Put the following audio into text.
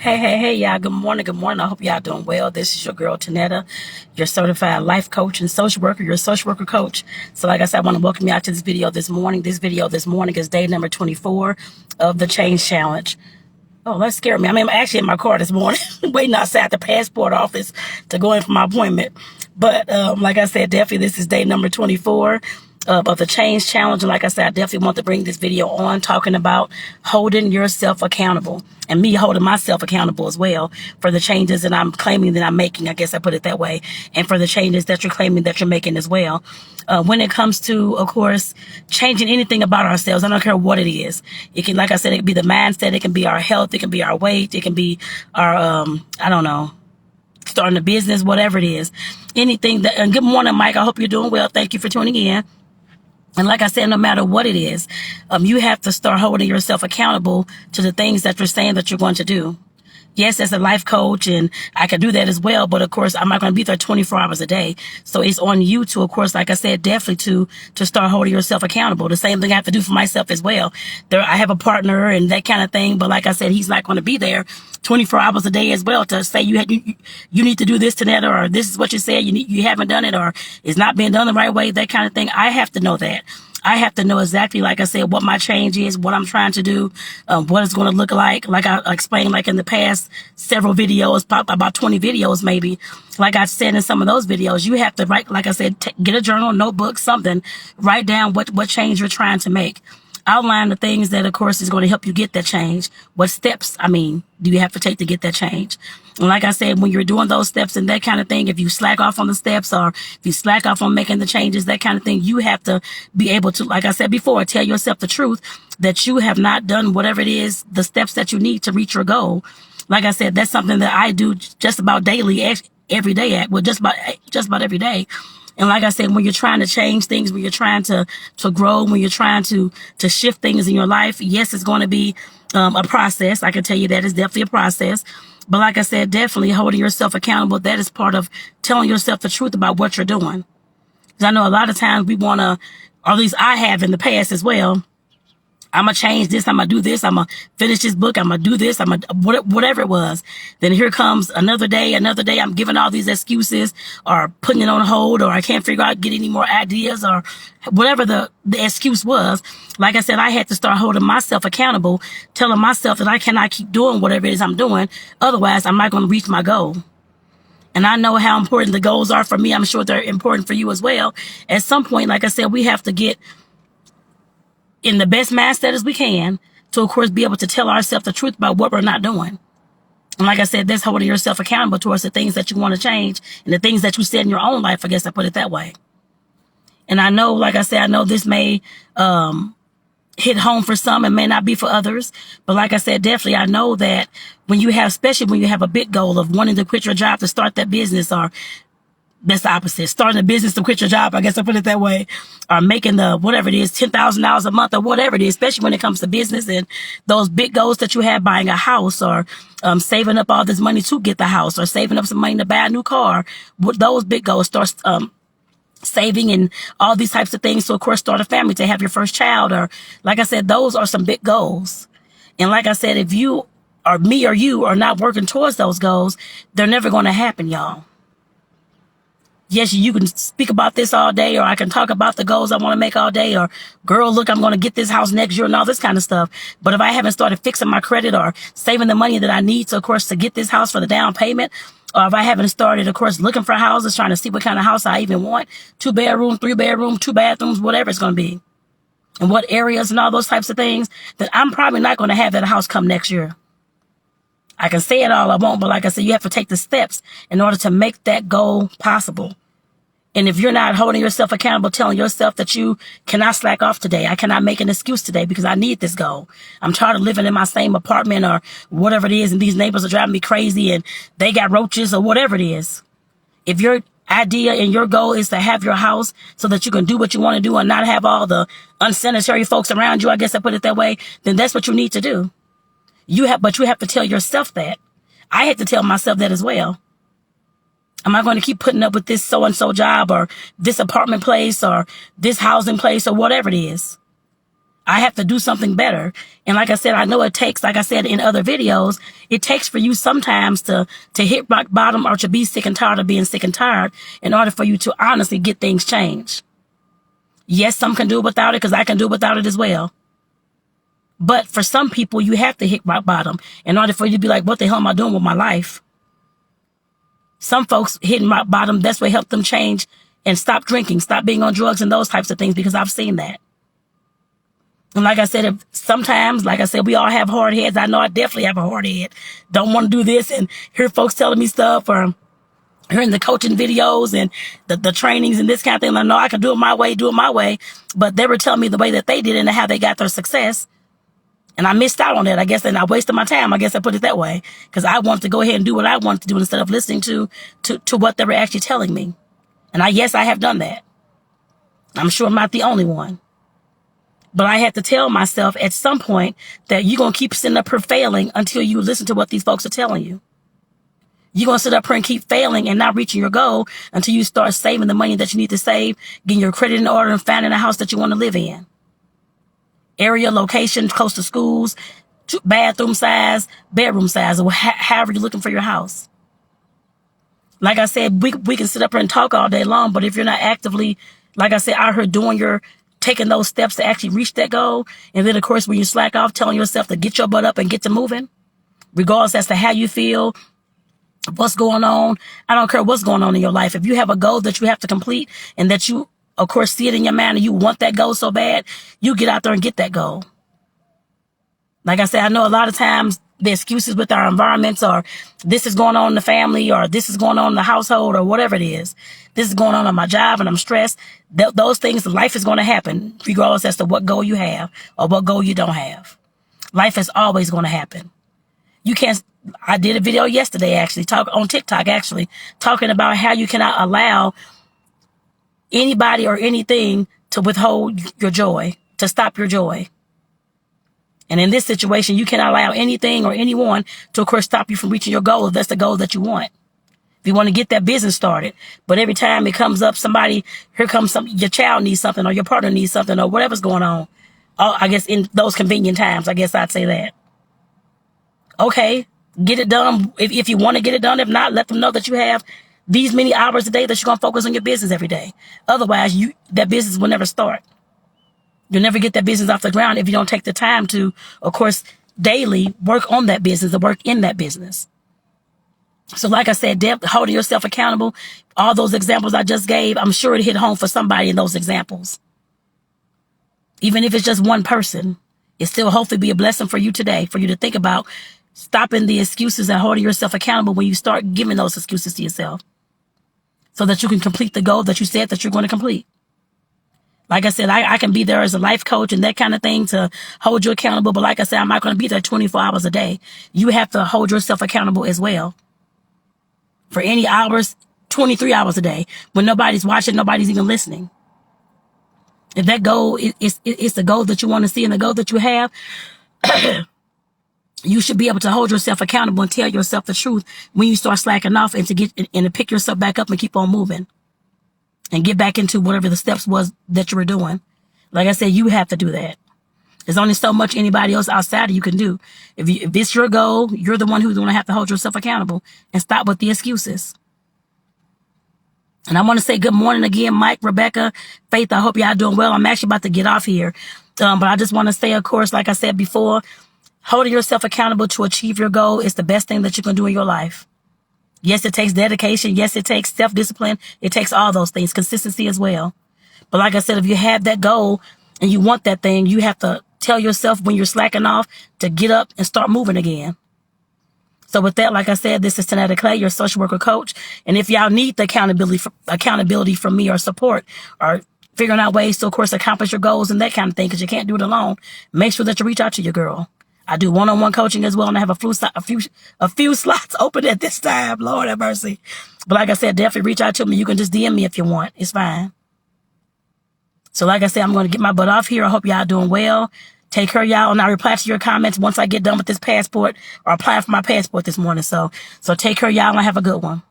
Hey, y'all. Good morning. Good morning. I hope y'all doing well. This is your girl, Tonetta, your certified life coach and social worker, your social worker coach. So like I said, I want to welcome you out to this video this morning. This video this morning is day number 24 of the Change Challenge. Oh, that scared me. I'm actually in my car this morning, waiting outside the passport office to go in for my appointment. But like I said, definitely this is day number 24 of the Change Challenge. And like I said, I definitely want to bring this video on talking about holding yourself accountable and me holding myself accountable as well for the changes that I'm claiming that I'm making. I guess I put it that way. And for the changes that you're claiming that you're making as well. When it comes to, of course, changing anything about ourselves, I don't care what it is. It can, like I said, it can be the mindset. It can be our health. It can be our weight. It can be our, I don't know, starting a business, whatever it is. Anything that, and good morning, Mike. I hope you're doing well. Thank you for tuning in. And like I said, no matter what it is, you have to start holding yourself accountable to the things that you're saying that you're going to do. Yes, as a life coach, and I can do that as well. But of course, I'm not going to be there 24 hours a day. So it's on you to, of course, like I said, definitely to start holding yourself accountable. The same thing I have to do for myself as well. I have a partner and that kind of thing. But like I said, he's not going to be there 24 hours a day as well to say you need to do this, Tonetta, or this is what you said. You haven't done it, or it's not being done the right way. That kind of thing. I have to know that. I have to know exactly, like I said, what my change is, what I'm trying to do, what it's going to look like I explained, like in the past several videos, about 20 videos maybe. Like I said in some of those videos, you have to write, like I said, get a journal, notebook, something, write down what change you're trying to make. Outline the things that, of course, is going to help you get that change. What steps, do you have to take to get that change? And like I said, when you're doing those steps and that kind of thing, if you slack off on the steps or if you slack off on making the changes, that kind of thing, you have to be able to, like I said before, tell yourself the truth that you have not done whatever it is, the steps that you need to reach your goal. Like I said, that's something that I do just about daily, every day, just about every day. And like I said, when you're trying to change things, when you're trying to grow, when you're trying to shift things in your life, yes, it's going to be a process. I can tell you that it's definitely a process. But like I said, definitely holding yourself accountable, that is part of telling yourself the truth about what you're doing. Because I know a lot of times we want to, or at least I have in the past as well, I'm going to change this. I'm going to do this. I'm going to finish this book. I'm going to do this. I'm going to, whatever it was. Then here comes another day. I'm giving all these excuses or putting it on hold, or I can't figure out, get any more ideas, or whatever the excuse was. Like I said, I had to start holding myself accountable, telling myself that I cannot keep doing whatever it is I'm doing. Otherwise, I'm not going to reach my goal. And I know how important the goals are for me. I'm sure they're important for you as well. At some point, like I said, we have to get in the best mindset as we can to, of course, be able to tell ourselves the truth about what we're not doing. And like I said, that's holding yourself accountable towards the things that you want to change and the things that you said in your own life. I guess I put it that way. And I know, like I said, I know this may hit home for some and may not be for others. But like I said, definitely, I know that especially when you have a big goal of wanting to quit your job to start that business, or that's the opposite. Starting a business to quit your job, I guess I put it that way. Or making whatever it is, $10,000 a month or whatever it is, especially when it comes to business and those big goals that you have, buying a house, or saving up all this money to get the house, or saving up some money to buy a new car. With those big goals, start saving and all these types of things. So, of course, start a family, to have your first child. Or, like I said, those are some big goals. And like I said, if you or me or you are not working towards those goals, they're never going to happen, y'all. Yes, you can speak about this all day, or I can talk about the goals I want to make all day, or girl, look, I'm going to get this house next year and all this kind of stuff. But if I haven't started fixing my credit or saving the money that I need to, of course, to get this house for the down payment, or if I haven't started, of course, looking for houses, trying to see what kind of house I even want, 2-bedroom, 3-bedroom, 2 bathrooms, whatever it's going to be, and what areas and all those types of things, then I'm probably not going to have that house come next year. I can say it all I want, but like I said, you have to take the steps in order to make that goal possible. And if you're not holding yourself accountable, telling yourself that you cannot slack off today, I cannot make an excuse today because I need this goal. I'm tired of living in my same apartment or whatever it is, and these neighbors are driving me crazy and they got roaches or whatever it is. If your idea and your goal is to have your house so that you can do what you want to do and not have all the unsanitary folks around you, I guess I put it that way, then that's what you need to do. But you have to tell yourself that. I had to tell myself that as well. Am I going to keep putting up with this so-and-so job, or this apartment place, or this housing place, or whatever it is? I have to do something better. And like I said, I know it takes, like I said in other videos, it takes for you sometimes to hit rock bottom or to be sick and tired of being sick and tired in order for you to honestly get things changed. Yes, some can do it without it, because I can do it without it as well. But for some people, you have to hit rock bottom in order for you to be like, what the hell am I doing with my life? Some folks hitting rock bottom, that's what helped them change and stop drinking, stop being on drugs and those types of things, because I've seen that. And like I said, sometimes, like I said, we all have hard heads. I know I definitely have a hard head. Don't want to do this and hear folks telling me stuff, or hearing the coaching videos and the trainings and this kind of thing. I know I can do it my way, but they were telling me the way that they did it and how they got their success. And I missed out on that, I guess, and I wasted my time. I guess I put it that way, because I wanted to go ahead and do what I wanted to do instead of listening to what they were actually telling me. And yes, I have done that. I'm sure I'm not the only one. But I had to tell myself at some point that you're going to keep sitting up here failing until you listen to what these folks are telling you. You're going to sit up here and keep failing and not reaching your goal until you start saving the money that you need to save, getting your credit in order, and finding a house that you want to live in. Area, location, close to schools, bathroom size, bedroom size, or however you're looking for your house. Like I said, we can sit up here and talk all day long, but if you're not actively, like I said, out here taking those steps to actually reach that goal, and then of course when you slack off, telling yourself to get your butt up and get to moving, regardless as to how you feel, what's going on. I don't care what's going on in your life. If you have a goal that you have to complete and that you, of course, see it in your mind and you want that goal so bad, you get out there and get that goal. Like I said, I know a lot of times the excuses with our environments are, this is going on in the family, or this is going on in the household, or whatever it is. This is going on my job and I'm stressed. Those things, life is going to happen regardless as to what goal you have or what goal you don't have. Life is always going to happen. You can't, I did a video yesterday actually, on TikTok actually, talking about how you cannot allow anybody or anything to withhold your joy, to stop your joy. And in this situation, you cannot allow anything or anyone to, of course, stop you from reaching your goal if that's the goal that you want. If you want to get that business started, but every time it comes up, your child needs something, or your partner needs something, or whatever's going on. I guess in those convenient times, I guess I'd say that. Okay, get it done if you want to get it done. If not, let them know that you have these many hours a day that you're going to focus on your business every day. Otherwise, that business will never start. You'll never get that business off the ground if you don't take the time to, of course, daily work on that business or work in that business. So like I said, holding yourself accountable, all those examples I just gave, I'm sure it hit home for somebody in those examples. Even if it's just one person, it still hopefully be a blessing for you today, for you to think about stopping the excuses and holding yourself accountable when you start giving those excuses to yourself, so that you can complete the goal that you said that you're going to complete. Like I said, I can be there as a life coach and that kind of thing to hold you accountable. But like I said, I'm not going to be there 24 hours a day. You have to hold yourself accountable as well. For any hours, 23 hours a day, when nobody's watching, nobody's even listening. If that goal is the goal that you want to see and the goal that you have, you should be able to hold yourself accountable and tell yourself the truth when you start slacking off, and to pick yourself back up and keep on moving and get back into whatever the steps was that you were doing. Like I said, you have to do that. There's only so much anybody else outside of you can do. If it's your goal, you're the one who's going to have to hold yourself accountable and stop with the excuses. And I want to say good morning again, Mike, Rebecca, Faith. I hope y'all doing well. I'm actually about to get off here. But I just want to say, of course, like I said before, holding yourself accountable to achieve your goal is the best thing that you can do in your life. Yes, it takes dedication. Yes, it takes self-discipline. It takes all those things, consistency as well. But like I said, if you have that goal and you want that thing, you have to tell yourself when you're slacking off to get up and start moving again. So with that, like I said, this is Tonetta Clay, your social worker coach. And if y'all need the accountability from me or support or figuring out ways to, of course, accomplish your goals and that kind of thing, because you can't do it alone, make sure that you reach out to your girl. I do one-on-one coaching as well, and I have a few slots open at this time. Lord have mercy. But like I said, definitely reach out to me. You can just DM me if you want. It's fine. So like I said, I'm going to get my butt off here. I hope y'all doing well. Take care, y'all, and I'll reply to your comments once I get done with this passport, or apply for my passport this morning. So take care, y'all, and have a good one.